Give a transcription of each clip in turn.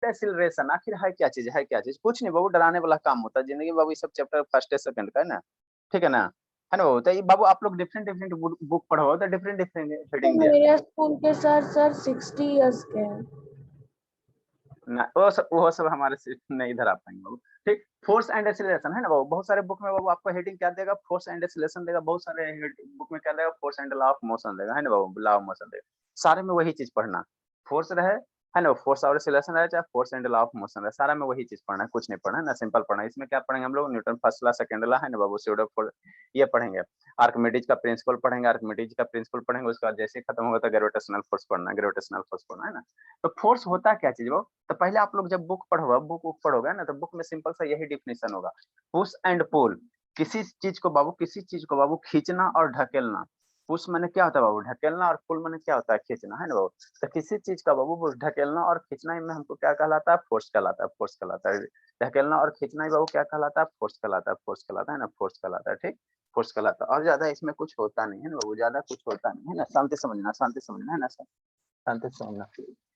Acceleration आखिर है क्या चीज, है क्या चीज? कुछ नहीं बाबू, डराने वाला काम होता है जिंदगी बाबू, ये सब चैप्टर फर्स्ट सेकंड का है ना, ठीक है ना, है ना बाबू? तो ये बाबू आप लोग डिफरेंट डिफरेंट बुक पढ़ो तो डिफरेंट डिफरेंट हेडिंग दिया मेरे स्कूल के सर 60 इयर्स के हैं ना, वो सब हमारे से नहीं इधर आ पाएंगे बाबू। ठीक, फोर्स एंड एक्सेलरेशन है ना बाबू, बहुत सारे बुक में बाबू आपको हेडिंग क्या देगा, फोर्स एंड एक्सेलरेशन देगा, बहुत सारे बुक में क्या देगा, force and law of motion देगा, है ना बाबू, लॉ ऑफ मोशन देगा। सारे में वही चीज पढ़ना, फोर्स रहे है ना, फोर्स और एक्सेलरेशन रहे, चाहे force and law of motion रहे, सारा में वही चीज पढ़ना है, कुछ नहीं पढ़ना है ना, सिंपल पढ़ना है। इसमें क्या पढ़ेंगे हम लोग, Newton first law second law है ना बाबू, स्यूडो ये पढ़ेंगे, आर्किमिडीज का प्रिंसिपल पढ़ेंगे, आर्किमिडीज का प्रिंसिपल पढ़ेंगे, उसके बाद जैसे खत्म होगा तो ग्रेविटेशनल फोर्स पढ़ना है, ग्रेविटेशनल फोर्स पढ़ना है ना। तो फोर्स होता क्या चीज वो, तो पहले आप लोग जब बुक पढ़ोगे ना, तो बुक में सिंपल सा यही डिफिनेशन होगा, पुश एंड पुल। किसी चीज को बाबू खींचना और ढकेलना। पुश माने क्या होता है बाबू, ढकेलना, और पुल माने क्या होता है, खींचना, है ना बाबू? तो किसी चीज का बाबू ढकेलना और खींचना में हमको क्या कहलाता है, फोर्स कहलाता है, फोर्स कहलाता है। ढकेलना और खींचना ही बाबू क्या कहलाता है, फोर्स कहलाता है, फोर्स कहलाता है ना, फोर्स कहलाता है, ठीक, फोर्स कहलाता है। और ज्यादा इसमें कुछ होता नहीं है ना बाबू, ज्यादा कुछ होता नहीं है ना, शांति समझना, शांति समझना है ना, शांति से समझना।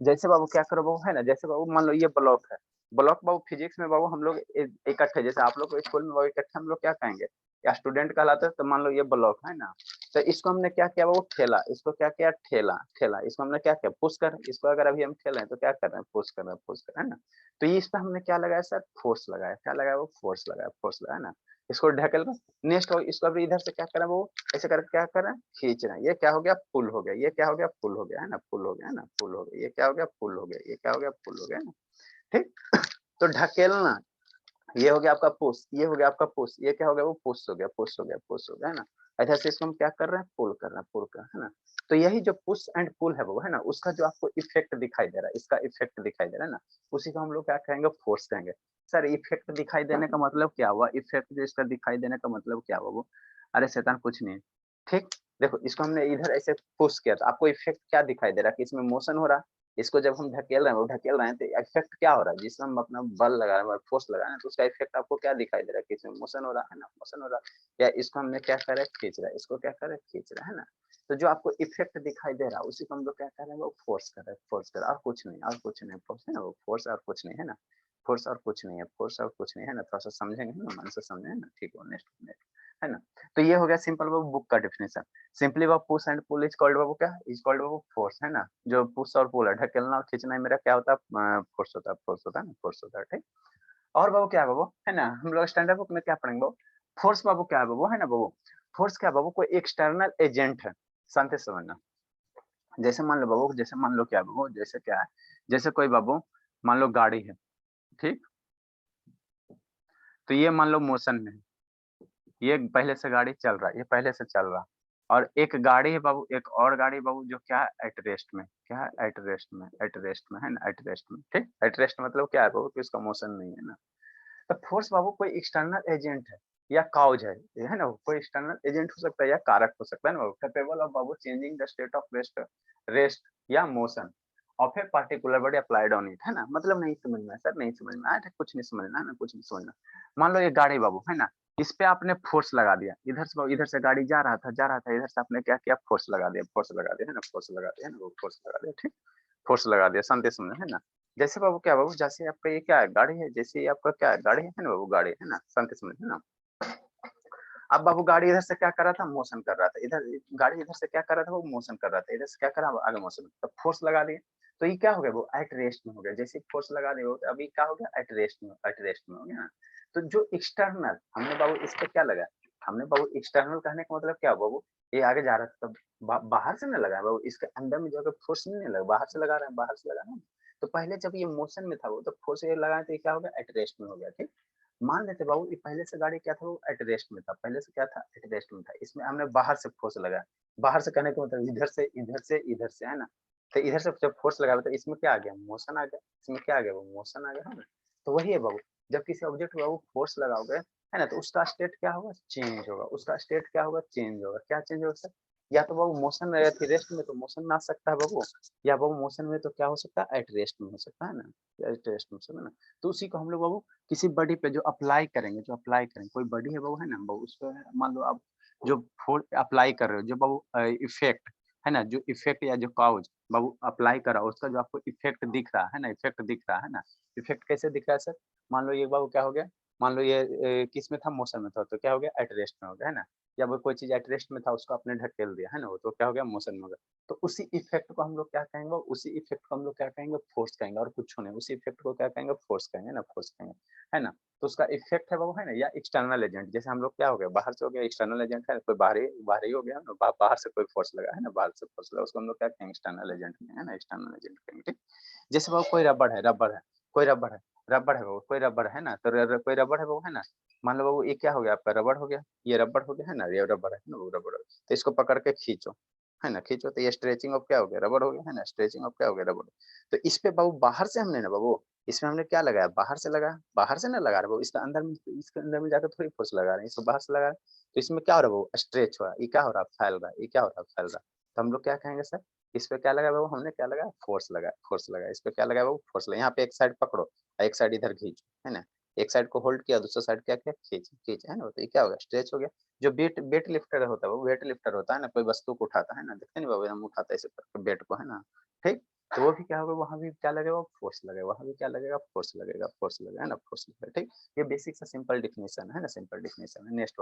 जैसे बाबू क्या करो बाबू, है ना, जैसे बाबू मान लो ये ब्लॉक है, ब्लॉक बाबू फिजिक्स में बाबू हम लोग इकट्ठे, जैसे आप लोग स्कूल में बाबू इकट्ठे हम लोग क्या कहेंगे, या स्टूडेंट कहलाते हैं, तो मान लो ये ब्लॉक है ना, तो इसको हमने क्या किया बाबू, ठेला, इसको क्या किया, ठेला, ठेला, इसको हमने क्या किया, पुश कर, इसको अगर अभी हम ठेले हैं तो क्या कर रहे हैं, पुश कर रहे हैं, पुश कर रहे हैं ना। तो ये इस पर हमने क्या लगाया सर, फोर्स लगाया, क्या लगाया वो, फोर्स लगाया, फोर्स लगाया ना। इसको ढकेल कर, नेक्स्ट इसको अभी इधर से क्या करें वो, ऐसे करके क्या कर रहे हैं, खींच रहे हैं, ये क्या हो गया, पुल हो गया, ये क्या हो गया, पुल हो गया, है ना, पुल हो गया, है ना, पुल हो गया, ये क्या हो गया, पुल हो गया, ये क्या हो गया, पुल हो गया ना, ठीक। तो ढकेलना, ये हो गया आपका पुश, ये हो गया आपका पुश, ये क्या हो गया, वो पुश हो गया, पुश हो गया, पुश हो गया, है ना। इधर से इसको हम क्या कर रहे हैं, पुल कर रहे हैं, पुल कर, है ना। तो यही जो पुश एंड पुल है वो, है ना, उसका जो आपको इफेक्ट दिखाई दे रहा है, इसका इफेक्ट दिखाई दे रहा है ना, उसी को हम लोग क्या कहेंगे, फोर्स कहेंगे। सर इफेक्ट दिखाई देने का मतलब क्या हुआ, इफेक्ट जो इसका दिखाई देने का मतलब क्या हुआ वो, अरे शैतान कुछ नहीं है, ठीक। देखो इसको हमने इधर ऐसे पुश किया, तो आपको इफेक्ट क्या दिखाई दे रहा है, कि इसमें मोशन हो रहा है। इसको जब हम ढकेल रहे हैं, वो ढकेल रहे हैं, तो इफेक्ट क्या हो रहा है, जिसमें हम अपना बल लगा रहे हैं, फोर्स लगा रहे हैं, तो उसका इफेक्ट आपको क्या दिखाई दे रहा है, कि इसमें मोशन हो रहा है ना, मोशन हो रहा है, या इसको हमने क्या करे, खींच रहा है, इसको क्या करे, खींच रहा है ना। तो जो आपको इफेक्ट दिखाई दे रहा है, उसी को हम लोग क्या कर रहे हैं, वो फोर्स कर रहे हैं, फोर्स कर रहे हैं, और कुछ नहीं, और कुछ नहीं, फोर्स है ना, वो फोर्स और कुछ नहीं है ना, फोर्स और कुछ नहीं है, फोर्स और कुछ नहीं है ना, थोड़ा सा समझेंगे ना, मन से समझे ना, ठीक है, नेक्स्ट नेक्स्ट, है ना। तो ये हो गया सिंपल वो बुक का डिफिनेशन। सिंपली वो push and pull is called बाबू क्या, इज कॉल्ड बाबू फोर्स, है ना। जो पुश और पुल है, ढकेलना और खींचना है, मेरा क्या होता है, फोर्स होता है, फोर्स होता है ना, फोर्स होता है, ठीक। और बाबू क्या है बाबू, है ना, हम लोग स्टैंडर्ड बुक में क्या पढ़ेंगे बाबू, फोर्स बाबू क्या है बाबू, है ना बाबू, फोर्स क्या है बाबू, कोई एक्सटर्नल एजेंट है, शांति से समझना। जैसे मान लो बाबू, जैसे मान लो क्या है बाबू, जैसे क्या है, जैसे कोई बाबू मान लो गाड़ी है, ठीक, तो ये मान लो मोशन में है, ये पहले से गाड़ी चल रहा है, ये पहले से चल रहा है, और एक गाड़ी है बाबू, एक और गाड़ी बाबू जो क्या है, एट रेस्ट में, क्या है, एट रेस्ट में, एट रेस्ट में, है ना, एट रेस्ट में, ठीक। एट रेस्ट मतलब क्या है बाबू, कि इसका मोशन नहीं है ना। तो फोर्स बाबू कोई एक्सटर्नल एजेंट है, या काउज है ना, कोई एक्सटर्नल एजेंट हो सकता है, या कारक हो सकता है ना, कैपेबल ऑफ बाबू changing the state of rest, rest या motion of a particular body applied on it, है ना। मतलब नहीं समझ में सर, नहीं समझ में आया, कुछ नहीं समझना है ना, कुछ नहीं समझना। मान लो ये गाड़ी बाबू, है ना, इस पे आपने फोर्स लगा दिया, इधर से गाड़ी जा रहा था, इधर से आपने क्या किया, फोर्स लगा दिया, फोर्स लगा दिया, है ना, फोर्स लगा दिया, है ना, वो फोर्स लगा दिया, ठीक, फोर्स लगा दिया, शांति समझे, है ना। जैसे बाबू क्या बाबू, जैसे आपका ये क्या है, गाड़ी है, जैसे ये आपका क्या है, गाड़ी है ना बाबू, गाड़ी है ना, शांति समझे, है ना। अब बाबू गाड़ी इधर से क्या कर रहा था, मोशन कर रहा था, इधर गाड़ी इधर से क्या कर रहा था, वो मोशन कर रहा था, इधर से क्या कर रहा था, आगे मोशन, तो फोर्स लगा दिए, तो ये क्या हो गया, वो एट रेस्ट में हो गया। जैसे फोर्स लगा दिए, तो अभी क्या हो गया, एट रेस्ट में, एट रेस्ट में हो गया ना। तो जो एक्सटर्नल हमने बाबू इस पे क्या लगा, हमने बाबू एक्सटर्नल कहने का मतलब क्या बाबू, ये आगे जा रहा था, तो बाहर से नहीं लगा बाबू, इसके अंदर में जो फोर्स नहीं लगा, बाहर से लगा रहे हैं, बाहर से लगा रहे हैं। तो पहले जब ये मोशन में था वो, तो फोर्स ये लगा, तो ये क्या हो गया, एट रेस्ट में हो गया, ठीक। मान लेते बाबू ये पहले से गाड़ी क्या था, वो एट रेस्ट में था, पहले से क्या था, एट रेस्ट में था, इसमें हमने बाहर से फोर्स लगाया। बाहर से कहने का मतलब इधर से, इधर से, इधर से, है ना। तो इधर से जब फोर्स लगाया तो इसमें क्या आ गया, मोशन आ गया, इसमें क्या आ गया, वो मोशन आ गया, है ना। तो वही है बाबू, जब किसी ऑब्जेक्ट में बाबू फोर्स लगाओगे, है ना, तो उसका स्टेट क्या होगा, चेंज होगा, उसका स्टेट क्या होगा, चेंज होगा। क्या चेंज होगा सर, या तो बाबू मोशन में थी, रेस्ट में तो मोशन में आ सकता है बाबू, या बाबू मोशन में तो क्या हो सकता है, एट रेस्ट में हो सकता है ना, एट रेस्ट में हो सकता है ना। तो उसी को हम लोग बाबू किसी बॉडी पे जो अप्लाई करेंगे, कोई बॉडी है बाबू, है ना बाबू, उस पर मान लो आप जो फोर्स अप्लाई कर रहे हो, जो बाबू इफेक्ट है ना, जो इफेक्ट या जो काउज बाबू अप्लाई करा, उसका जो आपको इफेक्ट दिख रहा है ना, इफेक्ट दिख रहा है ना, इफेक्ट कैसे दिख रहा है सर? मान लो ये बाबू क्या हो गया, मान लो ये किस में था, मोशन में था, तो क्या हो गया, एट रेस्ट में हो गया, है ना? या वो कोई चीज़ एट रेस्ट में था, उसको आपने ढकेल दिया, है ना? वो तो क्या हो गया, मोशन में हो गया। तो उसी इफेक्ट को हम लोग क्या कहेंगे, उसी इफेक्ट को हम लोग क्या कहेंगे, फोर्स कहेंगे, और कुछ नहीं। उसी इफेक्ट को क्या कहेंगे, फोर्स कहेंगे ना, फोर्स कहेंगे, है ना? तो उसका इफेक्ट है वो, है ना, या एक्सटर्नल एजेंट, जैसे हम लोग क्या हो गया, बाहर से हो गया एक्सटर्नल एजेंट है, कोई बाहरी बाहरी हो गया ना, बाहर से कोई फोर्स लगा, है ना, बाहर से फोर्स लगा, उसको हम लोग क्या कहेंगे, एक्सटर्नल एजेंट में, है ना, एक्सटर्नल एजेंट कहेंगे, ठीक? जैसे वो कोई रबड़ है, रबड़ है, कोई रबड़ है, रबड़ है वो, कोई रबड़ है ना, तो कोई रबड़ है वो, है ना? मान लो वो ये क्या हो गया आपका, रबड़ हो गया, ये रबड़ हो गया, है ना, ये रबड़ है ना, वो रबड़ हो गया। तो इसको पकड़ के खींचो, है ना, खींचो, तो ये स्ट्रेचिंग ऑफ क्या हो गया, रबड़ हो गया, है ना, स्ट्रेचिंग ऑफ क्या हो गया, रबड़। तो इस पे बाबू बाहर से हमने ना बाबू, इसमें हमने क्या लगाया, बाहर से लगाया, बाहर से ना लगा रहे बाबू, इसका अंदर में, इसके अंदर में जाकर थोड़ी फोर्स लगा रहे हैं, इसको बाहर से लगा रहे हैं। तो इसमें क्या हो रहा है बाबू, स्ट्रेच हो रहा है, ये क्या हो रहा है, फैल रहा है, ये क्या हो रहा है, फैल रहा है। तो हम लोग क्या कहेंगे सर, इस पे क्या लगाया बाबू, हमने क्या लगाया, फोर्स लगाया, फोर्स लगाया, इस पे क्या लगाया बाबू, फोर्स लगाया। यहाँ पे एक साइड पकड़ो और एक साइड इधर खींचो, है ना, एक साइड को होल्ड किया, दूसरा साइड क्या किया, खींच खींच, है ना, तो ये क्या हो गया, स्ट्रेच हो गया। जो वेट वेट लिफ्टर होता है वो वेट लिफ्टर होता है ना, कोई वस्तु को उठाता है ना, देखते नहीं बाबू, हम उठाते हैं ऐसे करके वेट को, है ना, ठीक? तो वो भी क्या होगा, वहाँ भी क्या लगेगा, फोर्स लगेगा, वहाँ भी क्या लगेगा, फोर्स लगेगा, फोर्स लगेगा, है ना, फोर्स लगेगा, ठीक? ये बेसिक सा सिंपल डिफिनेशन है ना, सिंपल डिफिनेशन है। नेक्स्ट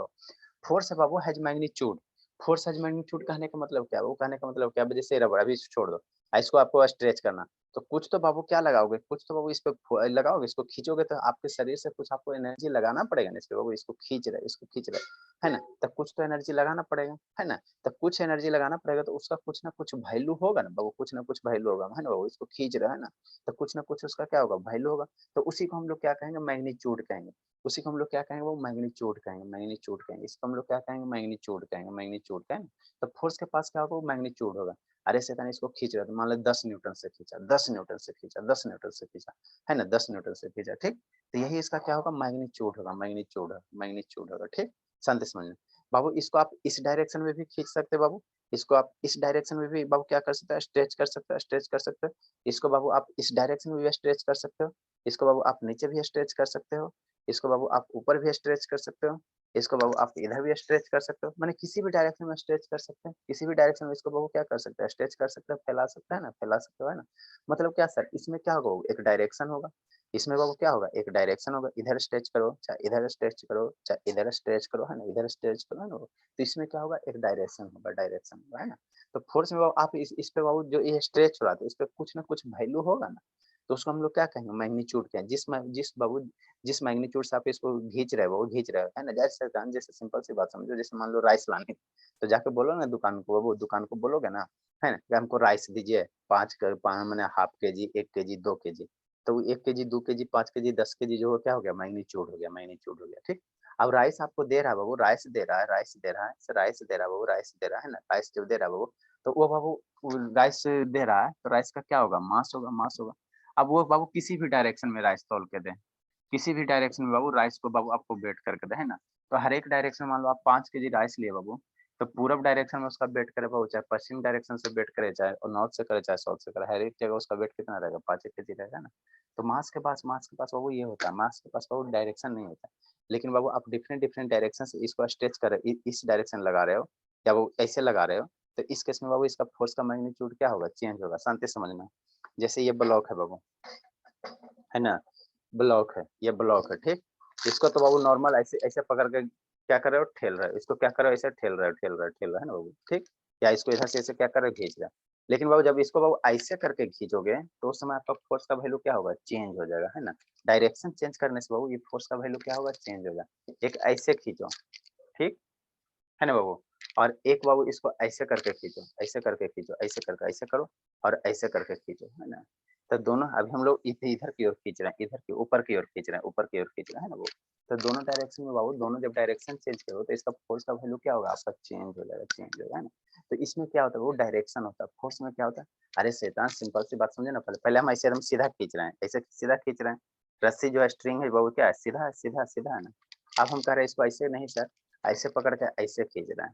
फोर्स है बाबू, has magnitude. Force has magnitude कहने का मतलब क्या है? वो कहने का मतलब क्या है? जैसे रबड़, अभी इसको छोड़ दो, इसको आपको स्ट्रेच करना, तो कुछ तो बाबू क्या लगाओगे, कुछ तो बाबू इस पे लगाओगे, इसको खींचोगे, तो आपके शरीर से कुछ आपको एनर्जी लगाना पड़ेगा ना, इस पे बाबू, इसको खींच रहे, इसको खींच रहे, है ना, तब कुछ तो एनर्जी लगाना पड़ेगा, है ना? तब कुछ एनर्जी लगाना पड़ेगा, तो उसका कुछ ना कुछ वैल्यू होगा ना बाबू, कुछ ना कुछ वैल्यू होगा, है ना बाबू, इसको खींच रहा है ना, तो कुछ ना कुछ उसका क्या होगा, वैल्यू होगा। तो उसी को हम लोग क्या कहेंगे, मैग्नीट्यूड कहेंगे। उसी को हम लोग क्या कहेंगे, वो मैग्नीट्यूड कहेंगे, मैग्नीट्यूड कहेंगे, इसको हम लोग क्या कहेंगे, मैग्नीट्यूड कहेंगे, मैग्नीट्यूड कहेंगे। तो फोर्स के पास क्या होगा, वो मैग्नीट्यूड होगा। अरे शैतान इसको खींच रहा है, तो मान लो 10 न्यूटन से खींचा, 10 न्यूटन से खींचा, 10 न्यूटन से खींचा, है ना, 10 न्यूटन से खींचा, ठीक? तो यही इसका क्या होगा, मैग्नीट्यूड होगा, मैग्नीट्यूड होगा, मैग्नीट्यूड होगा, ठीक? शांति समझ में। बाबू इसको आप इस डायरेक्शन में भी खींच सकते हो बाबू, इसको आप इस डायरेक्शन में भी बाबू क्या कर सकते हो, स्ट्रेच कर सकते हो, स्ट्रेच कर सकते हो। इसको बाबू आप इस डायरेक्शन में भी स्ट्रेच कर सकते हो, इसको बाबू आप नीचे भी स्ट्रेच कर सकते हो, इसको बाबू आप ऊपर भी स्ट्रेच कर सकते हो, इसको बाबू आप इधर भी स्ट्रेच कर सकते हो, माने किसी भी डायरेक्शन में स्ट्रेच कर सकते हैं, किसी भी डायरेक्शन में इसको बाबू क्या कर सकते हैं, स्ट्रेच कर सकते हैं, फैला सकते हैं ना, फैला सकते हो, है ना? मतलब क्या सर, इसमें क्या होगा, एक डायरेक्शन होगा, इसमें बाबू क्या होगा, एक डायरेक्शन होगा, इधर स्ट्रेच करो, चाहे इधर स्ट्रेच करो, चाहे इधर स्ट्रेच करो, है ना, इधर स्ट्रेच करो, है ना? तो इसमें क्या होगा, एक डायरेक्शन होगा, डायरेक्शन होगा, है ना? तो फोर्स में बाबू आप इस पे बाबू जो ये स्ट्रेच हो रहा था, इस पे कुछ ना कुछ वैल्यू होगा ना, तो उसको हम लोग क्या कहेंगे, मैग्नीट्यूड कहेंगे। जिस बाबू जिस मैग्नीट्यूड से आप इसको खींच रहे हो, वो खींच रहे हो, है ना? जैसे सिंपल सी बात समझो, जैसे मान लो राइस लाने, तो जाके बोलो ना दुकान को, वो दुकान को बोलोगे ना, है ना, कि हमको राइस दीजिए, 5 माने हाफ केजी, 1 केजी, 2 केजी। तो 1 केजी, 2 केजी, 5 केजी, 10 केजी जो हो क्या हो गया, मैग्नीट्यूड हो गया, मैग्नीट्यूड हो गया, ठीक? अब राइस आपको दे रहा है बाबू, राइस दे रहा है, राइस दे रहा है, राइस दे रहा है बाबू, राइस दे रहा है ना, राइस जब दे रहा है बाबू, तो वो बाबू राइस दे रहा है, तो राइस का क्या होगा, मास होगा, मास होगा। अब वो बाबू किसी भी डायरेक्शन में राइस तौल के दे, किसी भी डायरेक्शन में बाबू राइस को बाबू आपको वेट करके दे, है ना? तो हर एक डायरेक्शन मान लो आप 5 केजी राइस लिए बाबू, तो पूरब डायरेक्शन में उसका वेट करे बाबू, चाहे पश्चिम डायरेक्शन से वेट करे, चाहे और नॉर्थ से करे, चाहे साउथ से करे, हर एक जगह उसका वेट कितना रहेगा, 5 केजी रहेगा ना। तो मास के पास बाबू ये होता है, मास के पास बाबू डायरेक्शन नहीं होता। लेकिन बाबू आप डिफरेंट डिफरेंट डायरेक्शन से इसको स्ट्रेच कर इस डायरेक्शन लगा रहे हो, या वो ऐसे लगा रहे हो, तो इस केस में बाबू इसका फोर्स का मैग्नीट्यूड क्या होगा, चेंज होगा। शांति से समझना। जैसे ये ब्लॉक है बाबू, है ना, ब्लॉक है, ये ब्लॉक है, ठीक? इसको तो बाबू नॉर्मल ऐसे ऐसे पकड़ के क्या कर रहे हो, ठेल रहे हो, इसको क्या कर रहे हो, ऐसे ठेल रहे हो, ठेल रहे हो, ठेल रहे हो, है ना बाबू, ठीक? या इसको इधर से ऐसे क्या कर रहे हो, खींच रहे हो। लेकिन बाबू जब इसको बाबू ऐसे करके खींचोगे, तो उस समय आपका फोर्स का वैल्यू क्या होगा, चेंज हो जाएगा, है ना? डायरेक्शन चेंज करने से बाबू ये फोर्स का वैल्यू क्या होगा, चेंज होगा। एक ऐसे खींचो, ठीक है ना बाबू? और एक बाबू इसको ऐसे करके खींचो, ऐसे करके खींचो, ऐसे करके ऐसे करो, और ऐसे करके खींचो, है ना? तो दोनों अभी हम लोग इधर की ओर खींच रहे हैं, इधर की ऊपर की ओर खींच रहे हैं, ऊपर की ओर खींच रहे हैं ना वो। तो दोनों डायरेक्शन में बाबू, दोनों जब डायरेक्शन चेंज करो, तो इसका फोर्स का वैल्यू क्या होगा, आपका चेंज हो जाएगा, चेंज होगा, है ना? तो इसमें क्या होता है, वो डायरेक्शन होता है, फोर्स में क्या होता है। अरे शैतान, सिंपल सी बात समझे ना, पहले पहले हम ऐसे एकदम सीधा खींच रहे हैं, ऐसे सीधा खींच रहे हैं, रस्सी जो है, स्ट्रिंग है बाबू, क्या है, सीधा सीधा सीधा, है ना? अब हम कह रहे हैं इसको ऐसे नहीं सर, ऐसे पकड़ के ऐसे खींच रहे हैं,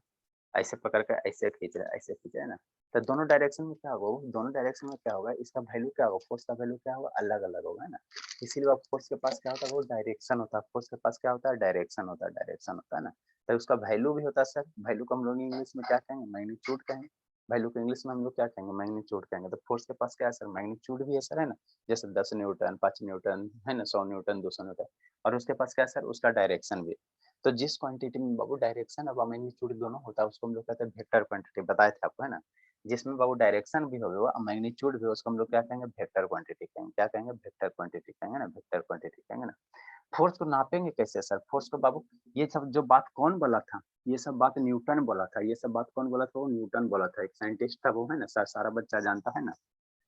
ऐसे पकड़ के ऐसे खींच रहा है, ऐसे खींच रहा है ना। तो दोनों डायरेक्शन में क्या होगा, दोनों डायरेक्शन में क्या होगा, इसका वैल्यू क्या होगा, फोर्स का वैल्यू क्या होगा, अलग अलग होगा, है ना? इसीलिए वो फोर्स के पास क्या होता है, वो डायरेक्शन होता है, फोर्स के पास क्या होता है, डायरेक्शन होता है, डायरेक्शन होता है ना। तो उसका वैल्यू भी होता है सर, वैल्यू को हम लोग इंग्लिश में क्या कहेंगे, मैग्नीट्यूड कहेंगे। भाई लोग इंग्लिश में हम लोग क्या कहेंगे, मैग्नीट्यूड कहेंगे। तो फोर्स के पास क्या है सर, मैग्नीट्यूड भी है सर, है ना, जैसे 10 न्यूटन, 5 न्यूटन, है ना, 100 न्यूटन, 200 न्यूटन, और उसके पास क्या है सर, उसका डायरेक्शन भी। तो जिस क्वांटिटी में बाबू डायरेक्शन और मैग्नीट्यूड दोनों होता है उसको हम लोग कहते हैं वेक्टर क्वांटिटी, बताए थे आपको, है ना। जिसमें बाबू डायरेक्शन भी होगा और मैग्नीट्यूड भी हो, उसको हम लोग क्या कहेंगे, वेक्टर क्वांटिटी कहेंगे। क्या कहेंगे, वेक्टर क्वांटिटी कहेंगे ना, वेक्टर क्वांटिटी कहेंगे ना। फोर्स को नापेंगे कैसे सर, फोर्स को बाबू, ये सब जो बात कौन बोला था, ये सब बात न्यूटन बोला था, ये सब बात कौन बोला था, वो न्यूटन बोला था, एक साइंटिस्ट था वो, है ना, सारा बच्चा जानता है ना,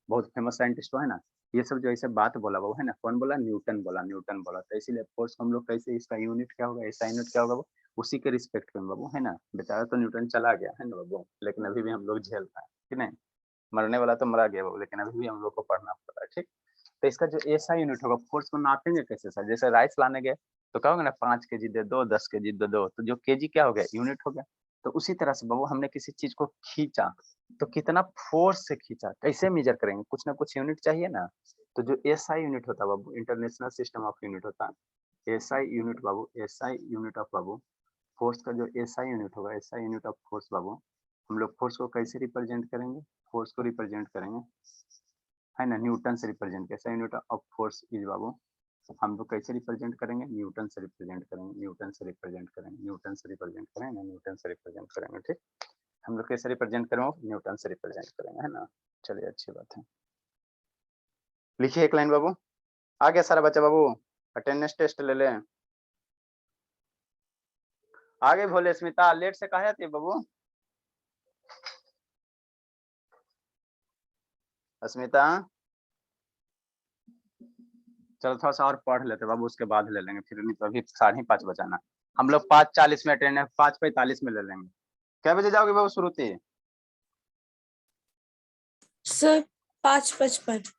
बहुत फेमस साइंटिस्ट है ना। ये सब जो ऐसे बात बोला वो, है ना, कौन बोला, न्यूटन बोला, न्यूटन बोला। तो इसीलिए फोर्स को हम लोग कैसे, इसका यूनिट क्या होगा, ऐसा यूनिट क्या होगा वो, उसी के रिस्पेक्ट में बाबू, है ना। बेचारा तो न्यूटन चला गया है ना बाबू, लेकिन अभी भी हम लोग झेल रहे हैं कि नहीं, मरने वाला तो मरा गया बाबू, लेकिन अभी भी हम लोग को पढ़ना पड़ रहा है, ठीक। तो इसका जो ऐसा यूनिट होगा, फोर्स को नापेंगे कैसे सर, जैसे राइस लाने गए तो कहोगे ना 5 केजी दे दो, 10 केजी दे दो, तो जो केजी क्या हो गया, यूनिट हो गया। तो उसी तरह से बाबू हमने किसी चीज को खींचा, तो कितना फोर्स से खींचा, कैसे मेजर करेंगे, कुछ ना कुछ यूनिट चाहिए ना। तो जो एसआई यूनिट होता है बाबू, इंटरनेशनल सिस्टम ऑफ यूनिट होता है, SI unit Babu, SI unit of Babu, force का जो एसआई यूनिट होगा, एसआई यूनिट ऑफ फोर्स बाबू, हम लोग फोर्स को कैसे रिप्रेजेंट करेंगे, फोर्स को रिप्रेजेंट करेंगे, है ना, न्यूटन से रिप्रेजेंट, कैसा यूनिट ऑफ फोर्स इज बाबू, हम लोग कैसे रिप्रेजेंट करेंगे, न्यूटन से रिप्रेजेंट करेंगे, न्यूटन से रिप्रेजेंट करेंगे, न्यूटन से रिप्रेजेंट करेंगे, न्यूटन से रिप्रेजेंट करेंगे, ठीक। हम लोग कैसे रिप्रेजेंट करेंगे, न्यूटन से रिप्रेजेंट करेंगे, है ना। चलिए अच्छी बात है, लिखिए एक लाइन बाबू, आ गया सारा बच्चा बाबू, अटेंडेंस टेस्ट ले लें। आगे भोले स्मिता, लेट से कहा जाती है बाबू, अस्मिता, चलो थोड़ा सा और पढ़ लेते बाबू, उसके बाद ले लेंगे, फिर नहीं तो अभी 5:30 बजाना, हम लोग 5:40 में अटेंडेंस, 5:45 में ले लेंगे। क्या बजे जाओगे बाबू श्रुति? सर 5:55।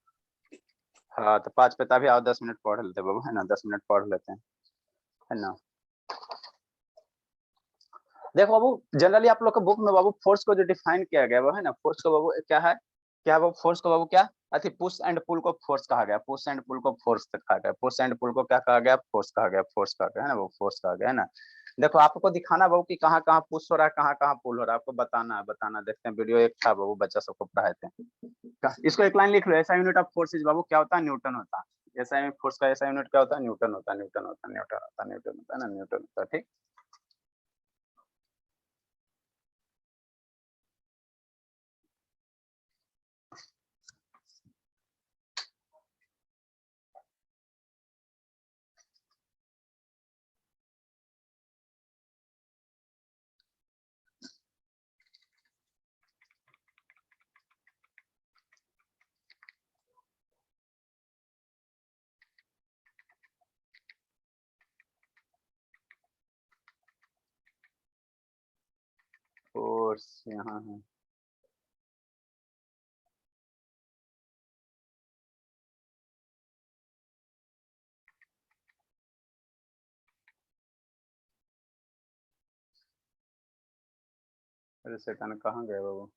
हाँ तो 5 पे तभी आओ, 10 मिनट पढ़ लेते बाबू, है ना, 10 मिनट पढ़ लेते हैं, है ना। देखो बाबू, जनरली आप लोग के बुक में बाबू फोर्स को जो डिफाइन किया गया वो, है ना, फोर्स को बाबू क्या है, क्या बाबू, फोर्स को बाबू क्या, अति पुश एंड पुल को फोर्स कहा गया, पुश एंड पुल को फोर्स कहा गया, पुश एंड पुल को क्या कहा गया, फोर्स कहा गया, फोर्स कहा गया, है ना, वो फोर्स कहा गया, है ना। देखो आपको दिखाना बाबू कि कहाँ कहाँ पुश हो रहा है, कहाँ कहाँ पुल हो रहा है, आपको बताना है, बताना, देखते हैं वीडियो एक था बाबू, बच्चा सबको पढ़ाए थे। इसको एक लाइन लिख लो, ऐसा यूनिट ऑफ फोर्स बाबू क्या होता है, न्यूटन होता है। ऐसा फोर्स का ऐसा यूनिट क्या होता है, न्यूटन होता है, न्यूटन होता है, न्यूटन होता है, न्यूटन होता है ना, न्यूटन होता है, ठीक। फोर्स यहाँ है, अरे सेकंड कहाँ गए बाबू,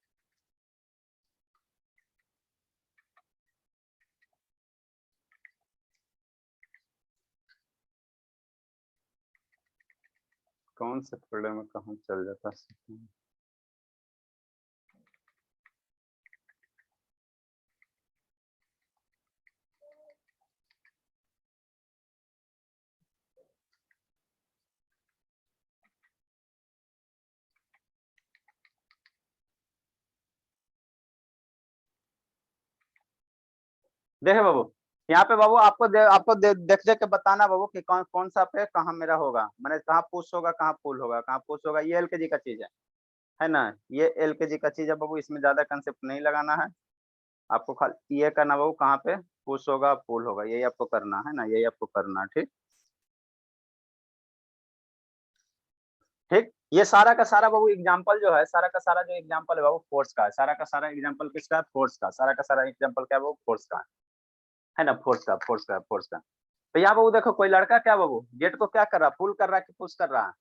कौन से फोल्डर में कहाँ चल जाता है। देखे बाबू, यहाँ पे बाबू आपको देख देख के बताना बाबू कि कौन कौन सा पे कहाँ मेरा होगा, मैंने कहाँ पुश होगा, कहाँ पुल होगा, कहाँ पुश होगा, ये एलकेजी का चीज है ना, ये एलकेजी का चीज है बाबू, इसमें ज्यादा कंसेप्ट नहीं लगाना है आपको, खाली ये करना बाबू, कहाँ पे पुश होगा, पुल होगा, यही आपको करना है ना, यही आपको करना है, ठीक। ठीक, ये सारा का सारा बाबू एग्जाम्पल जो है, सारा का सारा जो एग्जाम्पल है बाबू फोर्स का है, सारा का सारा एग्जाम्पल किसका है, फोर्स का, सारा का सारा एग्जाम्पल क्या है बाबू, फोर्स का है ना, फोर्स का, फोर्स का, फोर्स का। तो यहाँ बाबू देखो, कोई लड़का क्या बाबू गेट को क्या कर रहा है, पुल कर रहा है कि पुश कर रहा है,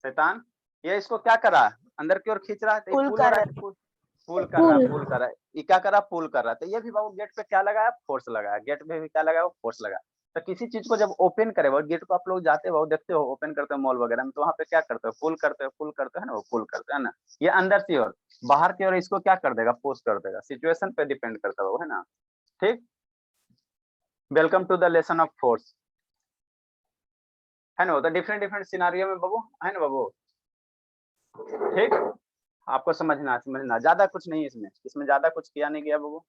शैतान, ये इसको क्या कर रहा है, अंदर की ओर खींच रहा है, तो ये पुल हो रहा है कि पुल कर रहा है, पुल कर रहा है, ये क्या कर रहा है, पुल कर रहा है। तो ये भी बाबू गेट पे क्या लगा है, फोर्स लगा है, गेट पे भी क्या लगा है, फोर्स लगा है। तो किसी चीज को जब ओपन करे, वो गेट को आप लोग जाते हो देखते हो ओपन करते हो मॉल वगैरह में, तो वहाँ पे क्या करते हो, पुल करते हो, पुल करते हो ना, वो पुल करते हैं ना। ये अंदर की ओर, बाहर की ओर इसको क्या कर देगा, पुश कर देगा। सिचुएशन पे डिपेंड करता है ना। ठीक, welcome to the lesson of force, है ना। तो डिफरेंट डिफरेंट सिनारियो में बाबू, है ना बाबू। ठीक, आपको समझना ज्यादा कुछ नहीं है इसमें, इसमें ज्यादा कुछ किया नहीं गया बाबू।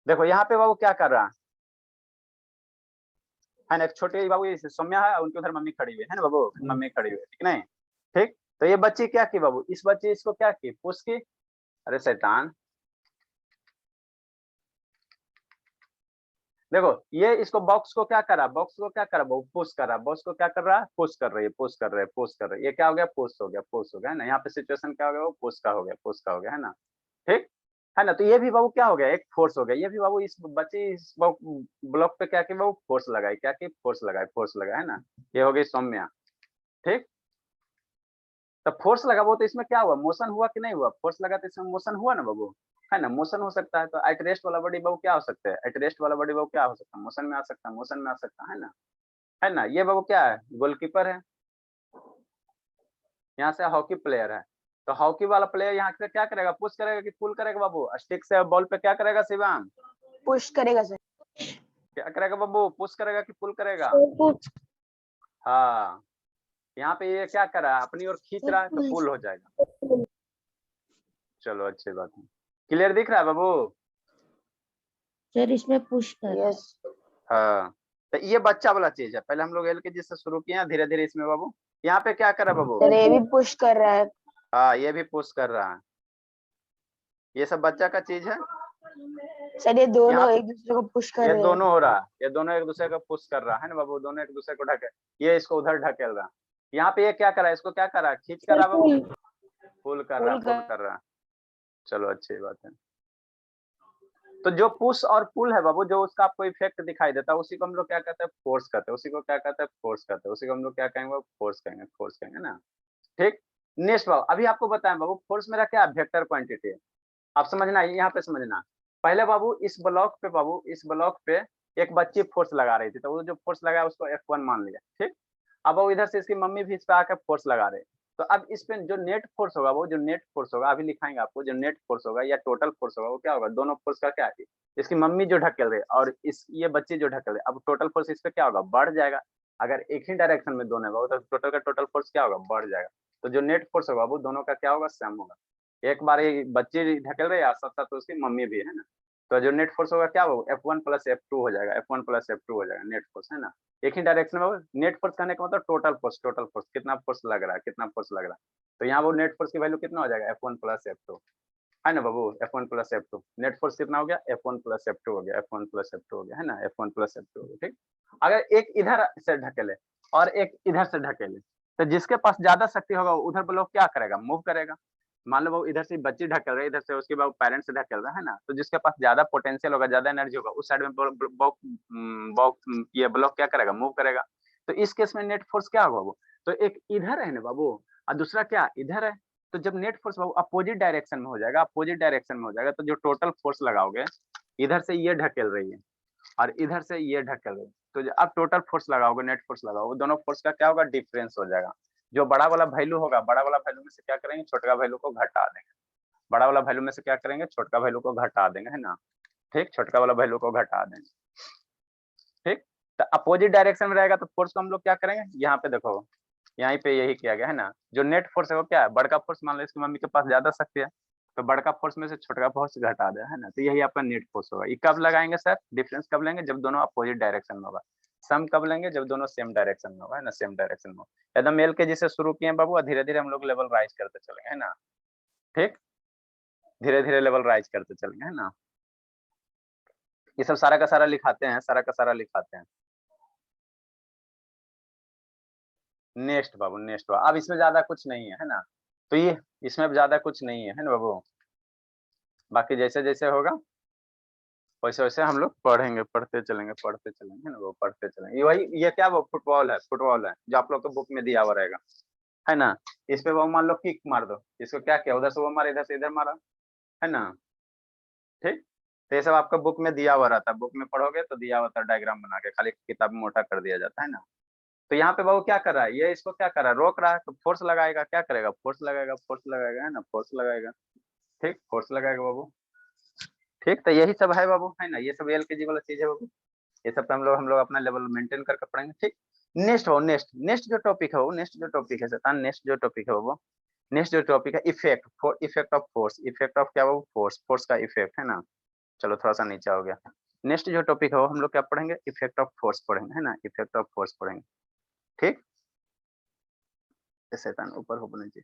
देखो यहाँ पे बाबू क्या कर रहा है ना, एक छोटे बाबू ये सौम्या है, उनके उधर मम्मी खड़ी हुई है ना बाबू, मम्मी खड़ी हुई है, ठीक नहीं। ठीक, तो ये बच्ची क्या की बाबू, इस बच्ची इसको क्या की, पुश की। अरे शैतान, देखो ये इसको बॉक्स को क्या करा, बॉक्स को क्या करा वो, पुश कर रहा, बॉक्स को क्या कर रहा है, पुश कर रही है, पुश कर रहे, पुश कर रही है। ये क्या हो गया, पुश हो गया, पुश हो गया, है ना। यहाँ पे सिचुएशन क्या हो गया, वो पुश का हो गया, पुश का हो गया, है ना। ठीक है ना। तो ये भी बाबू क्या हो गया, एक फोर्स हो गया। ये भी बाबू इस बच्चे इस ब्लॉक पे क्या की बाबू, फोर्स लगाई, क्या की, फोर्स लगाई, फोर्स लगा, है ना। ये हो गई सौम्या। ठीक, तो फोर्स लगा वो, तो इसमें क्या हुआ, मोशन हुआ कि नहीं हुआ, फोर्स लगा तो इसमें मोशन हुआ ना बाबू, है ना। मोशन हो सकता है, तो एट रेस्ट वाला बॉडी बाबू क्या हो सकता है, एट रेस्ट वाला बॉडी बाबू क्या हो सकता है, मोशन में आ सकता है, मोशन में आ सकता है ना, है ना। ये बाबू क्या है, गोलकीपर है, यहाँ से हॉकी प्लेयर है। तो हॉकी वाला प्लेयर यहाँ से क्या करेगा, पुश करेगा कि पुल करेगा बाबू, स्टिक से बॉल पे क्या करेगा शिवांग, पुश करेगा सर। क्या करेगा बाबू, पुश करेगा कि पुल करेगा। पुश। हाँ, यहाँ पे ये क्या कर रहा है, अपनी ओर खींच रहा है, तो पुल हो जाएगा। चलो अच्छी बात है, क्लियर दिख रहा है बाबू। सर इसमें पुश कर। यस। हाँ, तो ये बच्चा वाला चीज है, पहले हम लोग एलकेजी से शुरू किए हैं, धीरे धीरे इसमें बाबू यहाँ पे क्या कर रहा है बाबू, सर ये भी पुश कर रहा है। हाँ ये भी पुश कर रहा है, ये सब बच्चा का चीज है। सर ये दोनों यहाँ एक दूसरे को पुश कर ये रहे हैं। दोनों हो रहा है, ये दोनों एक दूसरे को पुश कर रहा है ना बाबू, दोनों एक दूसरे को ढकेल, ये इसको उधर ढकेल रहा है। यहाँ पे ये क्या कर रहा है, इसको क्या कर रहा है, खींच कर रहा है बाबू, पुल कर रहा है, पुल कर रहा है। चलो अच्छी बात है। तो जो पुश और पुल है बाबू, जो उसका आपको इफेक्ट दिखाई देता है, उसी को हम लोग क्या कहते हैं, फोर्स कहते हैं, उसी को क्या कहते हैं, फोर्स कहते हैं, उसी को हम लोग क्या कहेंगे, फोर्स कहेंगे, फोर्स कहेंगे ना। ठीक, नेक्स्ट बाबू, अभी आपको बताएं बाबू, फोर्स मेरा क्या है, वेक्टर क्वांटिटी है। आप समझना, यहाँ पे समझना। पहले बाबू इस ब्लॉक पे, बाबू इस ब्लॉक पे एक बच्ची फोर्स लगा रही थी, तो वो जो फोर्स लगाया उसको F1 मान लिया। ठीक, अब वो इधर से इसकी मम्मी भी इस पे आकर फोर्स लगा रहे, तो अब इस पे जो नेट फोर्स होगा, वो जो नेट फोर्स होगा, अभी लिखाएंगे आपको, जो नेट फोर्स होगा या टोटल फोर्स होगा, वो क्या होगा, दोनों फोर्स का क्या है, इसकी मम्मी जो ढकेल रहे और इस ये बच्ची जो ढकेल रहे, अब टोटल फोर्स इस पे क्या होगा, बढ़ जाएगा। अगर एक ही डायरेक्शन में दोनों होगा तो टोटल का टोटल फोर्स क्या होगा, बढ़ जाएगा। तो जो नेट फोर्स होगा वो दोनों का क्या होगा, सेम होगा। एक बार ये बच्चे ढकेल रहे हैं, साथ साथ तो उसकी मम्मी भी है ना। तो जो नेट फोर्स होगा क्या होगा, F1 प्लस F2 हो जाएगा, F1 प्लस F2 हो जाएगा नेट फोर्स, है ना। एक ही डायरेक्शन में नेट फोर्स करने का मतलब टोटल फोर्स, टोटल फोर्स कितना फोर्स लग रहा है, कितना फोर्स लग रहा है। तो यहाँ वो नेट फोर्स की वैल्यू कितना हो जाएगा, F1 प्लस F2, है ना बाबू, F1 plus F2, net force कितना हो गया, F1 प्लस F2 हो गया, F1 प्लस F2 हो गया, है ना, F1 प्लस F2 हो गया। ठीक, अगर एक इधर से ढकेले और एक इधर से ढकेले, तो जिसके पास ज्यादा शक्ति होगा उधर ब्लॉक क्या करेगा, मूव करेगा। मान लो वो इधर से बच्ची ढकेल रहे, इधर से उसके बाद पेरेंट्स ढकेल रहा है ना, तो जिसके पास ज्यादा पोटेंशियल होगा, ज्यादा एनर्जी होगा, उस साइड में ये ब्लॉक क्या करेगा, मूव करेगा। तो इस केस में नेट फोर्स क्या होगा वो, तो एक इधर है ना बाबू, और दूसरा क्या इधर है। तो जब नेट फोर्स बाबू अपोजिट डायरेक्शन में हो जाएगा, अपोजिट डायरेक्शन में हो जाएगा, तो जो टोटल फोर्स लगाओगे, इधर से ये ढकेल रही है और इधर से ये ढकेल रही है, तो अब टोटल फोर्स लगाओगे, नेट फोर्स लगाओगे, दोनों फोर्स का क्या होगा, डिफरेंस हो जाएगा। जो बड़ा वाला वैल्यू होगा, बड़ा वाला वैल्यू में से क्या करेंगे, छोटा वैल्यू को घटा देंगे, बड़ा वाला वैल्यू में से क्या करेंगे, छोटा वैल्यू को घटा देंगे, है ना। ठीक, छोटका वाला वैल्यू को घटा देंगे। ठीक, तो अपोजिट डायरेक्शन में रहेगा तो फोर्स को हम लोग क्या करेंगे, यहाँ पे देखो, यहीं पे यही किया गया है ना। जो नेट फोर्स है वो क्या है, बड़का फोर्स, मान लो इसकी मम्मी के पास ज्यादा शक्ति है, तो बड़का फोर्स में से छोटका फोर्स घटा दे, है ना। तो यही आपका नेट फोर्स होगा। ये कब लगाएंगे सर, डिफरेंस कब लेंगे, जब दोनों अपोजिट डायरेक्शन में होगा। सम कब लेंगे, जब दोनों सेम डायरेक्शन में होगा, है ना, सेम डायरेक्शन में। एकदम एल के जिसे शुरू किए बाबू, धीरे धीरे हम लोग लेवल राइज करते चलेंगे, है ना। ठीक, धीरे धीरे लेवल राइज करते चलेंगे, है ना। ये सब सारा का सारा लिखाते हैं, सारा का सारा लिखाते हैं। नेक्स्ट बाबू, नेक्स्ट बाबू, अब इसमें ज्यादा कुछ नहीं है ना। तो ये इसमें ज्यादा कुछ नहीं है ना बाबू। बाकी जैसे जैसे होगा वैसे वैसे हम लोग पढ़ेंगे, पढ़ते चलेंगे, पढ़ते चलेंगे, है ना वो, पढ़ते चलेंगे। ये वही, ये क्या वो फुटबॉल है, फुटबॉल है जो आप लोग के बुक में दिया हुआ रहेगा, है ना। इस पे वो मान लो किक मार दो, इसको क्या किया, उधर से वो मारा, इधर से इधर मारा, है ना। ठीक, तो ये सब आपका बुक में दिया हुआ रहता है, बुक में पढ़ोगे तो दिया हुआ था डायग्राम बना के, खाली किताब में मोटा कर दिया जाता है ना। तो यहाँ पे बाबू क्या कर रहा है, ये इसको क्या कर रहा है, रोक रहा है, तो फोर्स लगाएगा, क्या करेगा, फोर्स लगाएगा, फोर्स लगाएगा, है ना, फोर्स लगाएगा। ठीक, फोर्स लगाएगा बाबू। ठीक, तो यही सब है बाबू, है ना, ये सब एलकेजी वाला चीज है बाबू। ये सब पे हम लोग अपना लेवल मेंटेन करके पढ़ेंगे। ठीक, नेक्स्ट बाबू, नेक्स्ट जो टॉपिक है वो, नेक्स्ट जो टॉपिक है शैतान, नेक्स्ट जो टॉपिक है वो, नेक्स्ट जो टॉपिक है effect, effect of force, effect of क्या बाबू, फोर्स, फोर्स का इफेक्ट, है ना। चलो थोड़ा सा नीचे हो गया। नेक्स्ट जो टॉपिक है वो हम लोग क्या पढ़ेंगे, इफेक्ट ऑफ फोर्स पढ़ेंगे, है ना, इफेक्ट ऑफ फोर्स पढ़ेंगे। ठीक, शैतान ऊपर हो बोले जी।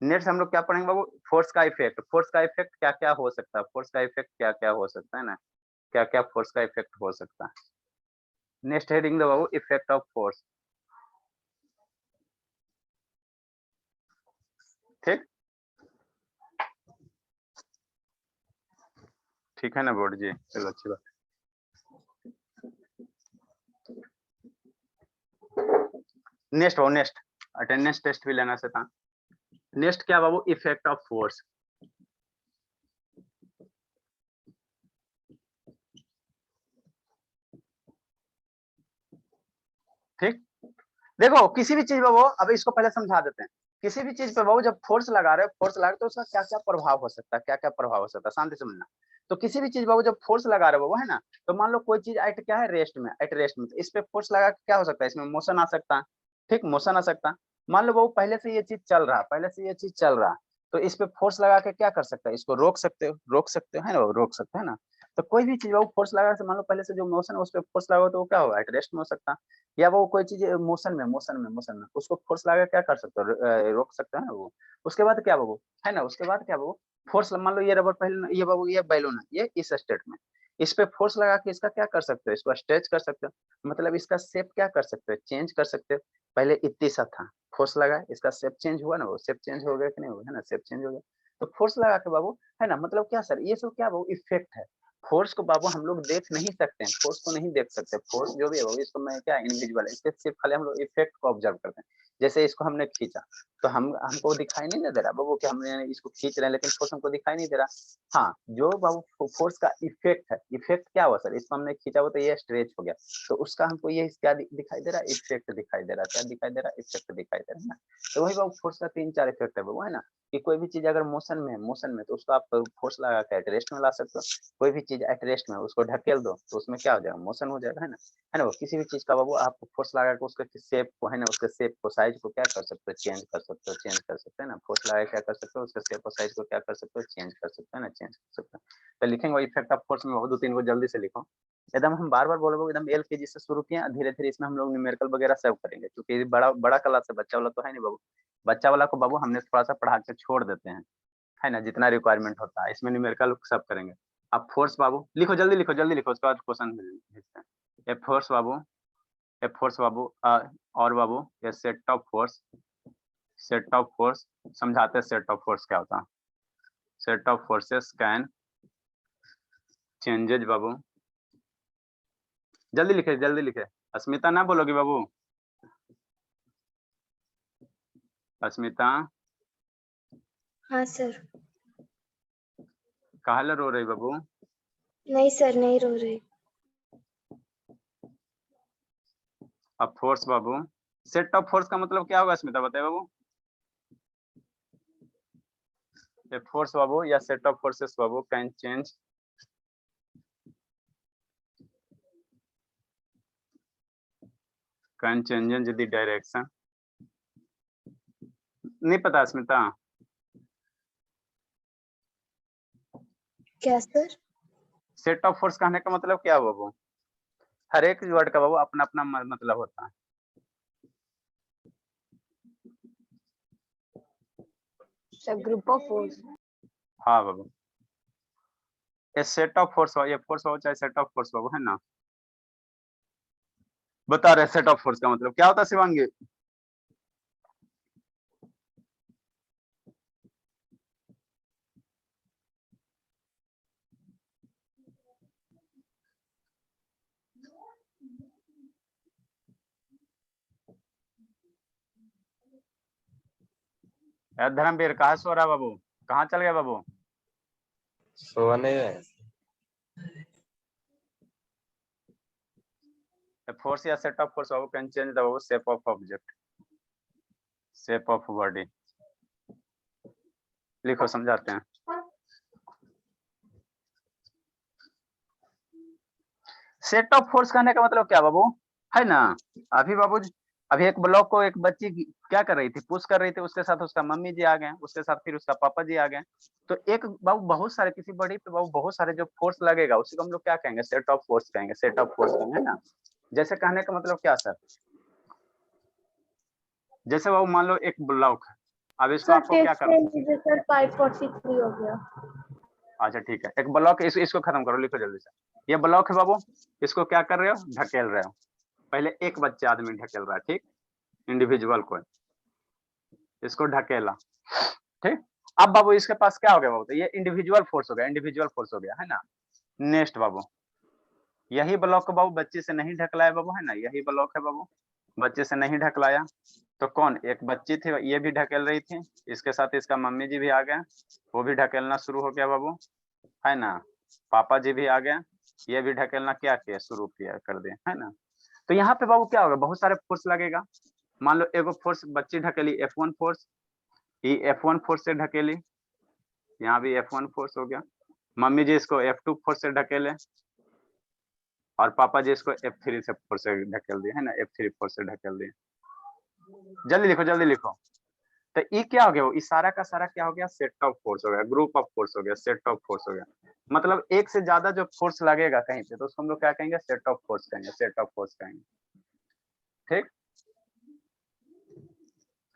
नेक्स्ट हम लोग क्या पढ़ेंगे बाबू, फोर्स का इफेक्ट, फोर्स का इफेक्ट क्या क्या हो सकता है, फोर्स का इफेक्ट क्या क्या हो सकता है ना, क्या क्या फोर्स का इफेक्ट हो सकता है। नेक्स्ट हेडिंग दो बाबू, इफेक्ट ऑफ फोर्स। ठीक, ठीक है ना बोर्ड जी, चलो अच्छी बात। नेक्स्ट बाबू, नेक्स्ट अटेंडेंस टेस्ट भी लेना से था। नेक्स्ट क्या बाबू, इफेक्ट ऑफ फोर्स। ठीक, देखो किसी भी चीज पे वो, अब इसको पहले समझा देते हैं। किसी भी चीज पे वो जब फोर्स लगा रहे हो, फोर्स लगा रहे हो तो उसका क्या क्या प्रभाव हो सकता है, क्या क्या प्रभाव हो सकता है, शांति से समझना। तो किसी भी चीज पे वो जब फोर्स लगा रहे हो वो, है ना, तो मान लो कोई चीज एट क्या है, रेस्ट में, एट रेस्ट में, तो इस पे फोर्स लगा के क्या हो सकता है, इसमें मोशन आ सकता है। ठीक, मोशन आ सकता है। मान लो वो पहले से ये चीज चल रहा है, पहले से ये चीज चल रहा है, तो इस पे फोर्स लगा के क्या कर सकता है, इसको रोक सकते हो, रोक सकते हो, है ना, वो रोक सकते हैं ना। तो कोई भी चीज वो फोर्स लगा के, मान लो पहले से जो मोशन है उस पर फोर्स लगा तो वो क्या होगा, एट रेस्ट में हो सकता है। या वो कोई चीज मोशन में उसको फोर्स लगा के क्या कर सकते हो, रोक सकते हैं ना वो। उसके बाद क्या बाबू, है ना, उसके बाद क्या बाबू, फोर्स मान लो ये रबर, पहले ये बाबू ये बैलून है, ये इस स्टेट में, इस पे फोर्स लगा के इसका क्या कर सकते हो, इसको स्ट्रेच कर सकते हो, मतलब इसका शेप क्या कर सकते हो, चेंज कर सकते हो। पहले इतनी सा था, फोर्स लगा, इसका शेप चेंज हुआ ना, वो शेप चेंज हो गया कि नहीं हुआ, है ना, शेप चेंज हो गया। तो फोर्स लगा के बाबू, है ना, मतलब क्या सर, ये सब क्या बाबू इफेक्ट है। फोर्स को बाबू हम लोग देख नहीं सकते हैं, फोर्स को नहीं देख सकते, फोर्स जो भी है वो, इसको मैं क्या इनविजिबल है, इसके सिर्फ खाली हम लोग इफेक्ट को ऑब्जर्व करते हैं। जैसे इसको हमने खींचा, तो हमको दिखाई नहीं दे रहा बाबू कि हमने इसको खींच रहे हैं, लेकिन फोर्स हमको दिखाई नहीं दे रहा। हाँ, जो बाबू फोर्स का इफेक्ट है, इफेक्ट क्या हुआ सर, इसको हमने खींचा हुआ तो ये स्ट्रेच हो गया, तो उसका हमको ये क्या दिखाई दे रहा है, इफेक्ट दिखाई दे रहा है, क्या दिखाई दे रहा है, इफेक्ट दिखाई दे रहा है ना। तो वही बाबू फोर्स का 3-4 इफेक्ट है वो, है ना, कि कोई भी चीज अगर मोशन में है, मोशन में, तो उसको आप फोर्स लगा के रेस्ट में ला सकते हो। कोई भी चीज एट रेस्ट में उसको ढकेल दो तो उसमें क्या हो जाएगा, मोशन हो जाएगा, है ना वो किसी भी चीज का बाबू आप फोर्स लगा के उसके शेप को, है ना, उसके शेप को, साइज को क्या कर सकते हो, चेंज कर सकते हो, चेंज कर सकते हैं ना, फोर्स लगा के क्या कर सकते हो, उसके शेप और साइज को क्या कर सकते हो, चेंज कर सकते हैं ना, चेंज कर सकते हो। तो लिखेंगे इफेक्ट ऑफ फोर्स में बहुत 2-3 को जल्दी से लिखो। एकदम हम बार बार बोलोगे, एकदम एलकेजी से शुरू किए, धीरे धीरे इसमें हम लोग न्यूमेरिकल वगैरह सब करेंगे, क्योंकि बड़ा बड़ा क्लास है, बच्चा वाला तो है नहीं बाबू। बच्चा वाला को बाबू हमने थोड़ा सा पढ़ा के छोड़ देते हैं, है ना, जितना रिक्वायरमेंट होता है, इसमें न्यूमेरिकल सब करेंगे। अब फोर्स बाबू लिखो, जल्दी लिखो, जल्दी लिखो, उसके बाद क्वेश्चन भेजते हैं। A force Babu, a force बाबू, और बाबू ये set of force, set of force समझाते हैं, सेट ऑफ फोर्स क्या होता है। Set of forces can changes बाबू, जल्दी लिखे, जल्दी लिखे, अस्मिता ना बोलोगी बाबू, अस्मिता हाँ सर। काहे रो रही बाबू। नहीं सर, नहीं रो रही। अब force Babu, set of force का मतलब क्या होगा अस्मिता, बताए बाबू। ए फोर्स बाबू या set of forces Babu can change, can change in the direction, नहीं पता अस्मिता। क्या सर? सेट ऑफ फोर्स कहने का मतलब क्या हुआ बाबू, हर एक वर्ड का बाबू अपना अपना मतलब होता है। Group of force. हाँ बाबू, ये सेट ऑफ फोर्स, ये फोर्स हो चाहे सेट ऑफ फोर्स बाबू, है ना, बता रहे सेट ऑफ फोर्स का मतलब क्या होता है शिवांगी। यार धर्मवीर कहाँ सो रहा बाबू, कहाँ चल गया बाबू? सोने है। फोर्स या set of force Babu can change the shape of object, shape of body. लिखो समझाते हैं। सेट ऑफ फोर्स कहने का मतलब क्या बाबू, है ना? अभी बाबू अभी एक ब्लॉक को एक बच्ची क्या कर रही थी, पुश कर रही थी, उसके साथ उसका मम्मी जी आ गए, उसके साथ फिर उसका पापा जी आ गए। तो एक बाबू बहुत सारे किसी बड़ी पे बाबू बहुत सारे जो फोर्स लगेगा उसी को हम लोग क्या कहेंगे, सेट ऑफ फोर्स कहेंगे, सेट ऑफ फोर्स कहेंगे ना। जैसे कहने का मतलब क्या सर, जैसे बाबू मान लो एक ब्लॉक है, अब इसको आपको क्या करना है सर 543 हो गया। अच्छा ठीक है, एक ब्लॉक इसको खत्म करो, लिखो जल्दी से। ये ब्लॉक है बाबू, इसको क्या कर रहे हो, ढकेल रहे हो। पहले एक बच्चे आदमी ढकेल रहा है, ठीक, इंडिविजुअल को इसको ढकेला, ठीक। अब बाबू इसके पास क्या हो गया बाबू, तो ये इंडिविजुअल फोर्स हो गया, इंडिविजुअल फोर्स हो गया, है ना। नेक्स्ट बाबू यही ब्लॉक को बाबू बच्चे से नहीं ढकलाया बाबू, है ना, यही ब्लॉक है बाबू, बच्चे से नहीं ढकलाया, तो कौन, एक बच्ची थी ये भी ढकेल रही थी, इसके साथ इसका मम्मी जी भी आ गए, वो भी ढकेलना शुरू हो गया बाबू, है ना। पापा जी भी आ गए, ये भी ढकेलना क्या किया, शुरू किया कर दिया, है ना। तो यहाँ पे बाबू क्या होगा, बहुत सारे फोर्स लगेगा। मान लो एगो फोर्स बच्ची ढकेली F1 फोर्स, ये F1 फोर्स से ढकेली, यहाँ भी F1 फोर्स हो गया। मम्मी जी इसको F2 फोर्स से ढकेले और पापा जी इसको F3 से फोर्स से ढकेल दिए, है ना, F3 फोर्स से ढकेल दिए। जल्दी लिखो जल्दी लिखो। तो ये क्या हो गया, वो इशारा का सारा क्या हो गया, सेट ऑफ फोर्स हो गया, ग्रुप ऑफ फोर्स हो गया, सेट ऑफ फोर्स हो गया। मतलब एक से ज्यादा जो फोर्स लगेगा कहीं पे तो उसको हम लोग क्या कहेंगे, सेट ऑफ फोर्स कहेंगे, सेट ऑफ फोर्स कहेंगे, ठीक।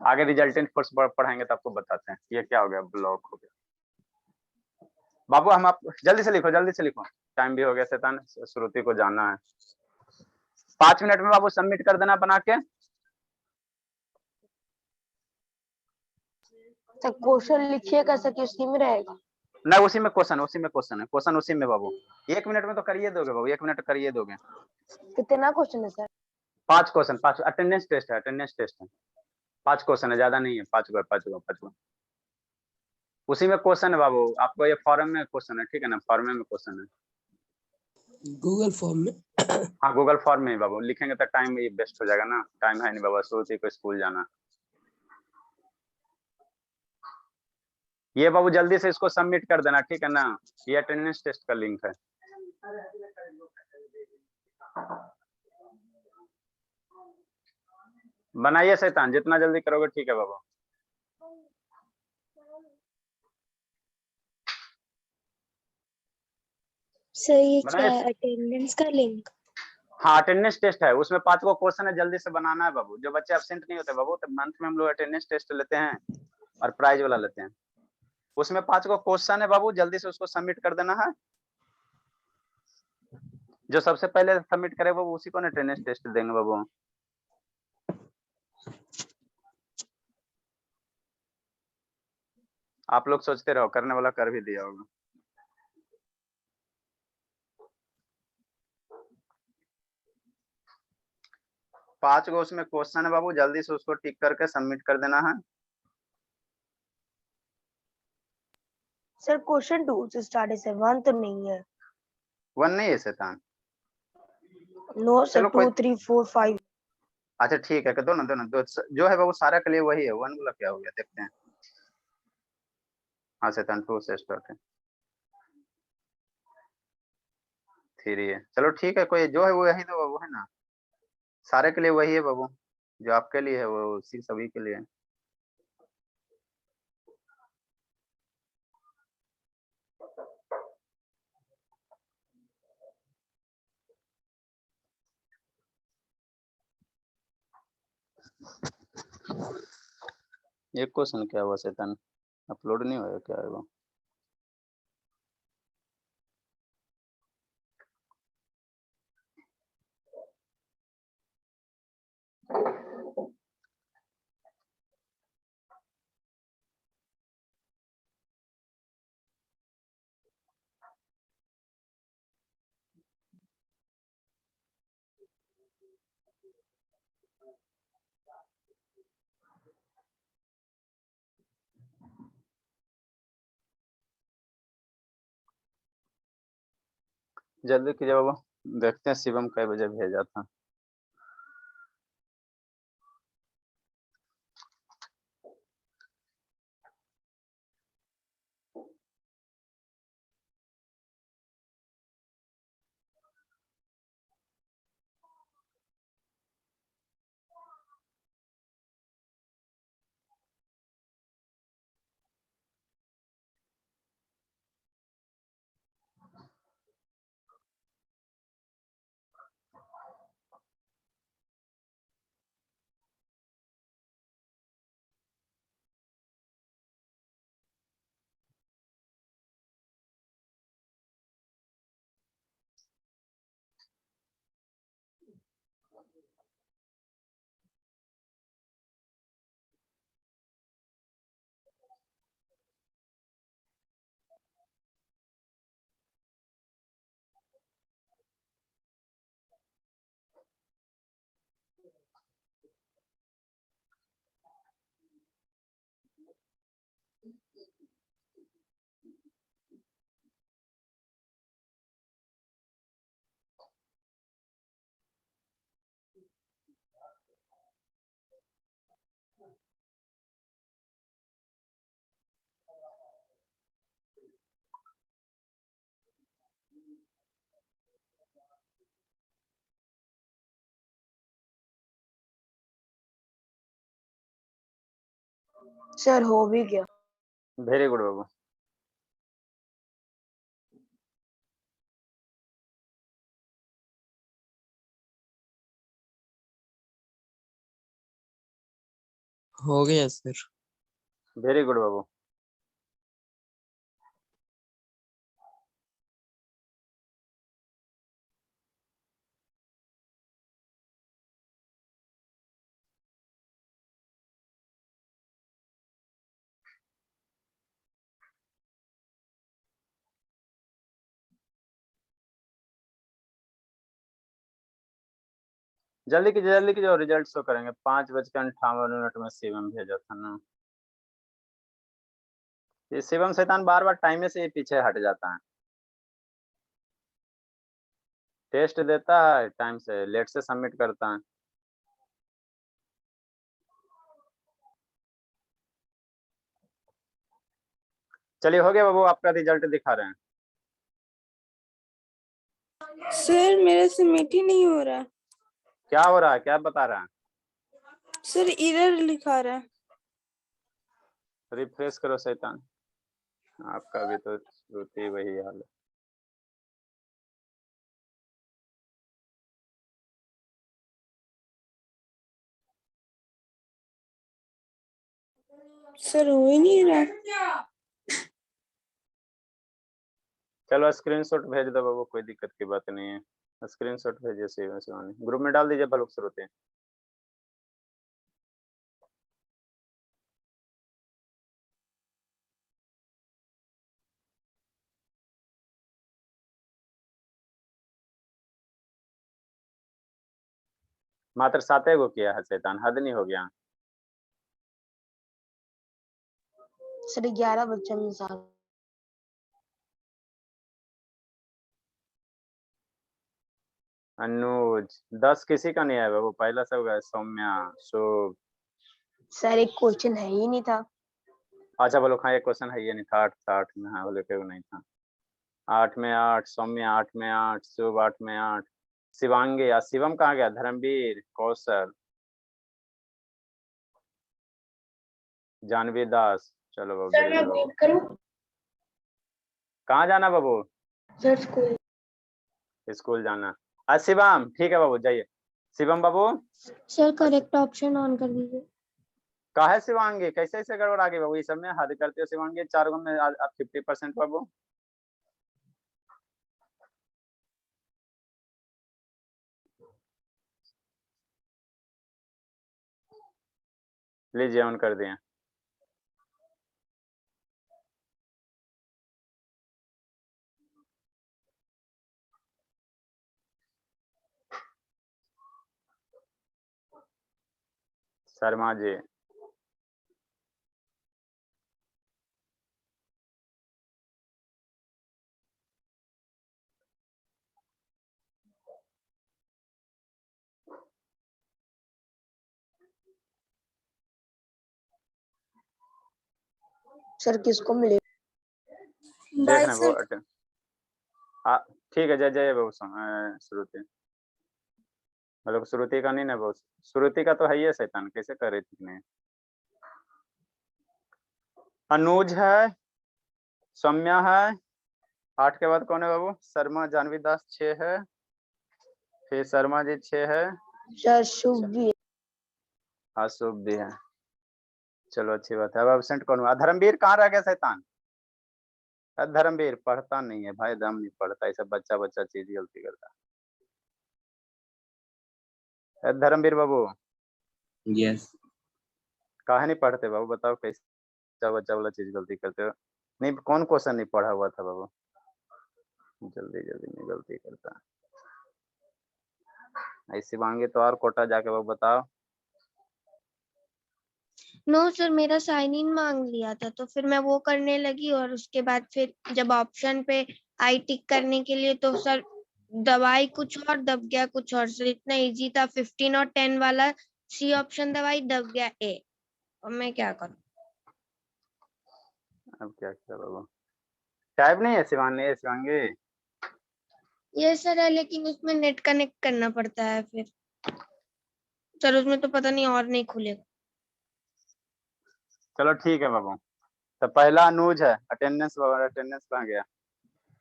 आगे रिजल्टेंट फोर्स पढ़ाएंगे तो आपको बताते हैं ये क्या हो गया, ब्लॉक हो गया। बाबू हम आप जल्दी से लिखो, जल्दी से लिखो, टाइम भी हो गया, शैतान श्रुति को जाना है। 5 मिनट में बाबू सबमिट कर देना बना के। क्वेश्चन लिखिए कैसे कि उसी में रहेगा। ना उसी में क्वेश्चन, उसी में क्वेश्चन है, क्वेश्चन उसी में बाबू। 1 मिनट में तो करिए दोगे बाबू, 1 मिनट करिए दोगे। कितना क्वेश्चन है सर? 5 क्वेश्चन, 5 अटेंडेंस टेस्ट है, अटेंडेंस टेस्ट है। 5 क्वेश्चन है, ज्यादा नहीं है, 5 उसी में क्वेश्चन है बाबू। आपको ये फॉर्म में क्वेश्चन है, ठीक है ना, फॉर्म में क्वेश्चन है, गूगल फॉर्म में। हाँ गूगल फॉर्म में बाबू, लिखेंगे तो टाइम ये बेस्ट हो जाएगा ना, टाइम है नहीं बाबा, सोचती को स्कूल जाना। ये बाबू जल्दी से इसको सबमिट कर देना, ठीक है ना, ये अटेंडेंस टेस्ट का लिंक है। बनाइए शैतान, जितना जल्दी करोगे ठीक है बाबू। सर ये क्या बनाइए। है, अटेंडेंस का लिंक? हाँ अटेंडेंस टेस्ट है, उसमें 5 को क्वेश्चन है, जल्दी से बनाना है बाबू। जो बच्चे एब्सेंट नहीं होते बाबू, तो मंथ में हम लोग अटेंडेंस टेस्ट लेते हैं और प्राइज वाला लेते हैं। उसमें 5 को क्वेश्चन है बाबू, जल्दी से उसको सबमिट कर देना है। जो सबसे पहले सबमिट करे बाबू उसी को ना अटेंडेंस टेस्ट देंगे बाबू। आप लोग सोचते रहो, करने वाला कर भी दिया होगा। पांच गो उसमें क्वेश्चन है बाबू, जल्दी से उसको टिक करके सबमिट कर देना है। सर क्वेश्चन 2 से स्टार्ट है, 1 तो नहीं है। 1 नहीं है शैतान? नो सर, चलो 2 3 4 5। अच्छा ठीक है, दो ना दो, जो है बाबू सारा के लिए वही है। 1 वाला क्या हो गया देखते हैं। हाँ शैतान 2 से स्टार्ट है, 3 है, चलो ठीक है, कोई जो है वो यही तो बाबू, है ना, सारे के लिए वही है बाबू, जो आपके लिए है वो उसी सभी के लिए है। एक क्वेश्चन क्या हुआ शैतान, अपलोड नहीं होगा क्या है वो? जल्दी कीजिए बाबू, देखते हैं शिवम कई बजे भेजा था। सर हो भी गया। वेरी गुड बाबू। हो गया सर। वेरी गुड बाबू। जल्दी कीजिए, रिजल्ट शो करेंगे। 5:58 में शिवम भेजा था ना। ये शिवम शैतान बार बार टाइम से ही पीछे हट जाता है। टेस्ट देता है टाइम से, लेट से सबमिट करता है। चलिए हो गया बाबू, आपका रिजल्ट दिखा रहे हैं। सर मेरा सबमिट ही नहीं हो रहा। क्या हो रहा है, क्या बता रहा है? सर एरर लिखा रहा है। रिफ्रेश करो शैतान, आपका भी तो श्रुति वही हाल है। सर हो ही नहीं रहा। चलो स्क्रीनशॉट भेज दो बाबू, कोई दिक्कत की बात नहीं है। स्क्रीनशॉट भेजिए शिवानी, ग्रुप में डाल दीजिए भलुक श्रुति। मात्र 7 गो किया है शैतान, हद नहीं हो गया? सर 11 बच्चों में साल। अनुज 10 किसी का नहीं आया बाबू, पहला सब गया। सौम्या, शुभ। सर एक क्वेश्चन है ही नहीं था। अच्छा बोलो, हाँ एक क्वेश्चन है, ये नहीं था। 8 था, 8 में हाँ बोले क्यों नहीं था। 8 में 8, सौम्या 8 में 8, शुभ 8 में 8, शिवांगी या शिवम कहाँ गया? धर्मवीर, कौशल, जानवी दास। चलो बाबू सर वेरी मैं गुड बाबू। वेट करूं? कहाँ जाना बाबू? Sir school. स्कूल जाना। अच्छा शिवम ठीक है बाबू, जाइए। शिवम बाबू सर करेक्ट ऑप्शन ऑन कर दीजिए। का है शिवांगी, कैसे ऐसे गड़बड़ आ गई बाबू? ये सब में हद करते हो शिवांगी। 4 गो में आप 50% बाबू। लीजिए ऑन कर दिए। शर्मा जी, सर किसको मिले? बाय देखना वो सर। ठीक है, जय जय बाबू श्रुति, मतलब श्रुति का नहीं ना बाबू, श्रुति का तो है ही शैतान, कैसे कर रही थी नहीं। अनुज है, सौम्या है, 8 के बाद कौन है बाबू? शर्मा जानवी दास 6 है, फिर शर्मा जी 6 है, सर शुभ भी है। हाँ शुभ भी है। चलो अच्छी बात है। अब एबसेंट कौन हुआ? धर्मवीर कहाँ रह गया शैतान? धर्मवीर पढ़ता नहीं है भाई, दम नहीं पढ़ता, ऐसा बच्चा बच्चा चीज गलती करता है। धर्मवीर बाबू यस काहे नहीं पढ़ते बाबू, बताओ कैसा बच्चा वाला चीज गलती करते हो? नहीं, कौन क्वेश्चन नहीं पढ़ा हुआ था बाबू? जल्दी जल्दी नहीं गलती करता ऐसी मांगे तो और कोटा जाके बाबू बताओ। नो सर, मेरा साइन इन मांग लिया था तो फिर मैं वो करने लगी और उसके बाद फिर जब ऑप्शन पे आई टिक करने के लिए तो सर दवाई कुछ और दब गया कुछ और। सर इतना इजी था, 15 और 10 वाला सी ऑप्शन दवाई दब गया ए। और मैं क्या करूं? अब क्या किया बाबू? टाइप नहीं है शिवानी, शिवांगी? ये सर है लेकिन उसमें नेट कनेक्ट करना पड़ता है फिर। सर उसमें तो पता नहीं और नहीं खुलेगा। चलो ठीक है बाबू। तो पहला अनुज है, अटेंडेंस वगैरह, अटेंडेंस कहाँ गया?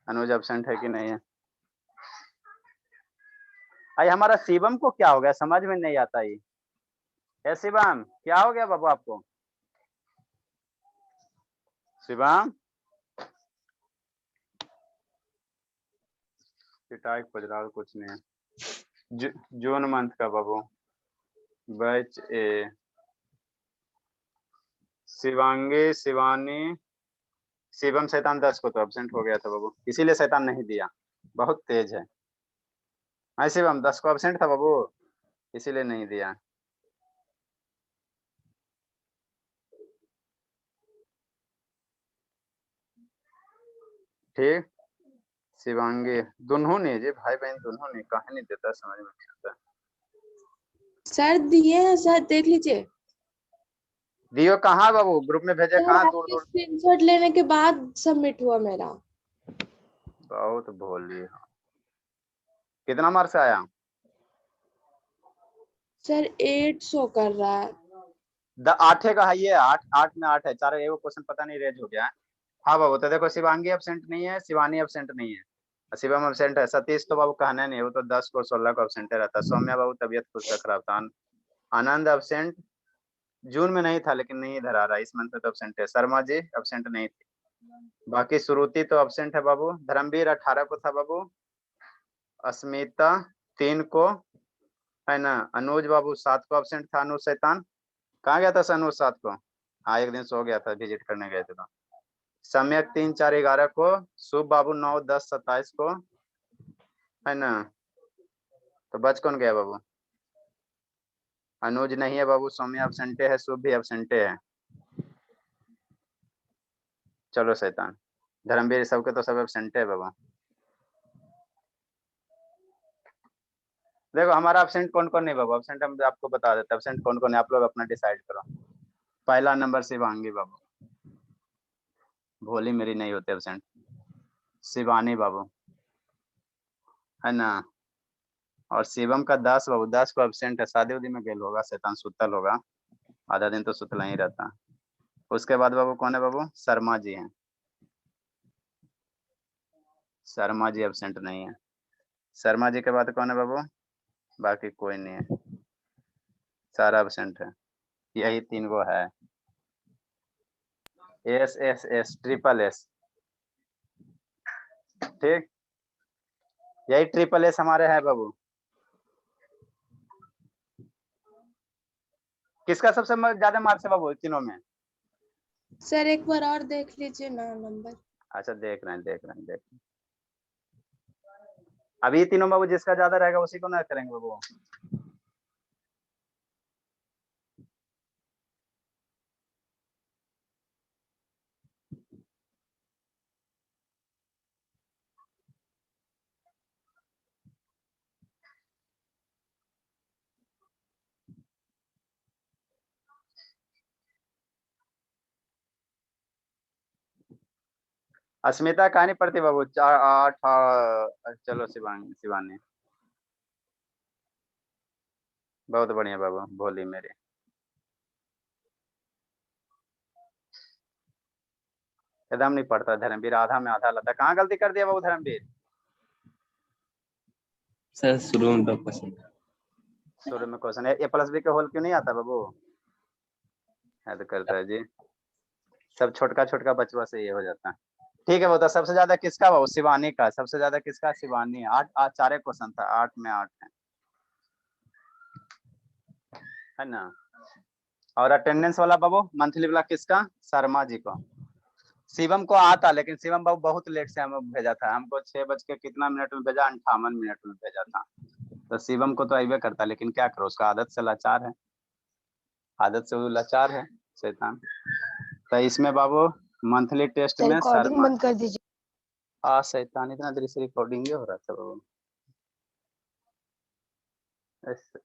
अनुज एब्सेंट है कि नहीं है? अरे हमारा शिवम को क्या हो गया, समझ में नहीं आता ये। ए शिवम, क्या हो गया बाबू आपको? शिवम पिटाई खोज रहा, कुछ नहीं है। जून मंथ का बाबू, बैच ए, शिवांगी, शिवानी, शिवम शैतान 10 को तो एब्सेंट हो गया था बाबू, इसीलिए शैतान नहीं दिया, बहुत तेज है। हाँ शिवम 10 को एब्सेंट था बाबू, इसीलिए नहीं दिया। ठीक, शिवांगी दोनों ने जी, भाई बहन दोनों ने, कहा नहीं देता, समझ में नहीं आता। सर दिए हैं सर, देख लीजिए। दियो कहाँ बाबू, ग्रुप में भेजे सर कहाँ? दूर आपके दूर। स्क्रीनशॉट लेने के बाद सबमिट हुआ मेरा। बहुत भोली है। कितना मार्क्स आया? सर 8 शो कर रहा है। 8 का है ये, 8 8 में 8 है, चार एगो क्वेश्चन पता नहीं रेज हो गया है। हाँ बाबू, तो देखो शिवांगी एब्सेंट नहीं है, शिवानी एब्सेंट नहीं है, शिवम एब्सेंट है, सतीश तो बाबू कहना नहीं है, वो तो 10 को 16 को एब्सेंट रहता है। सौम्या बाबू तबियत खुद का खराब था। आनंद एब्सेंट, जून में नहीं था लेकिन नहीं इधर आ रहा, इस मंथ में तो एब्सेंट है। शर्मा जी एब्सेंट नहीं थी। बाकी श्रुति तो एब्सेंट है बाबू। धर्मवीर 18 को था बाबू। अस्मिता 3 को, है ना। अनुज बाबू 7 को एब्सेंट था। अनुज शैतान कहाँ गया था? अनुज 7 को, हाँ एक दिन सो गया था, विजिट करने गए थे तो। सम्यक 3 4 11 को। शुभ बाबू 9 10 27 को, है ना। तो बच कौन गया बाबू? अनुज नहीं है बाबू, सौम्या एब्सेंटे है, शुभ भी एब्सेंटे है। चलो शैतान, धर्मवीर सबके तो सब एब्सेंटे है बाबू। देखो हमारा एब्सेंट कौन कौन नहीं बाबू, एब्सेंट हम आपको बता देते हैं, एब्सेंट कौन कौन है, आप लोग अपना डिसाइड करो। पहला नंबर शिवांगी बाबू, भोली मेरी नहीं होते एब्सेंट। शिवानी बाबू, है ना। और शिवम का 10 बाबू, 10 को एब्सेंट है, शादी उदी में गेल होगा, शैतान सुतल होगा, आधा दिन तो सुतला ही रहता। उसके बाद बाबू कौन है बाबू? शर्मा जी हैं, शर्मा जी एब्सेंट नहीं है। शर्मा जी के बाद कौन है बाबू? बाकी कोई नहीं है, सारा एब्सेंट है, यही 3 गो है। S S S triple S, ठीक, यही ट्रिपल एस हमारे है बाबू। किसका सबसे ज्यादा मार्क्स है बाबू तीनों में? सर एक बार और देख लीजिए ना नंबर। अच्छा देख रहे हैं, देख रहे हैं, देख रहे हैं। अभी तीनों बाबू जिसका ज्यादा रहेगा उसी को ना करेंगे बाबू। अस्मिता कहानी पढ़ती बाबू 4 8 चलो शिवानी शिवानी बहुत बढ़िया बाबू भोली मेरी। एकदम नहीं पढ़ता धर्मवीर, आधा में आधा लता। कहाँ गलती कर दिया बाबू धर्मवीर? सर शुरू में तो पसंद शुरू में क्वेश्चन ए प्लस बी के होल क्यों नहीं आता बाबू? याद करता है जी, सब छोटका छोटका बचवा से ये हो जाता है। ठीक है वो तो सबसे ज्यादा किसका बाबू? शिवानी का। सबसे ज्यादा किसका? शिवानी। 8 4 क्वेश्चन था, 8 में 8 है ना। और अटेंडेंस वाला बाबू मंथली वाला किसका? शर्मा जी को। शिवम को आता, लेकिन शिवम बाबू बहुत लेट से हमें भेजा था, हमको 6 बज के कितना मिनट में भेजा, 58 मिनट में भेजा था। तो शिवम को तो आइबे करता, लेकिन क्या करो, उसका आदत से लाचार है, आदत से वो लाचार है शैतान। तो इसमें बाबू मंथली टेस्ट में रिकॉर्डिंग बंद कर दीजिए। शैतान इतना देर से रिकॉर्डिंग हो रहा था बाबू।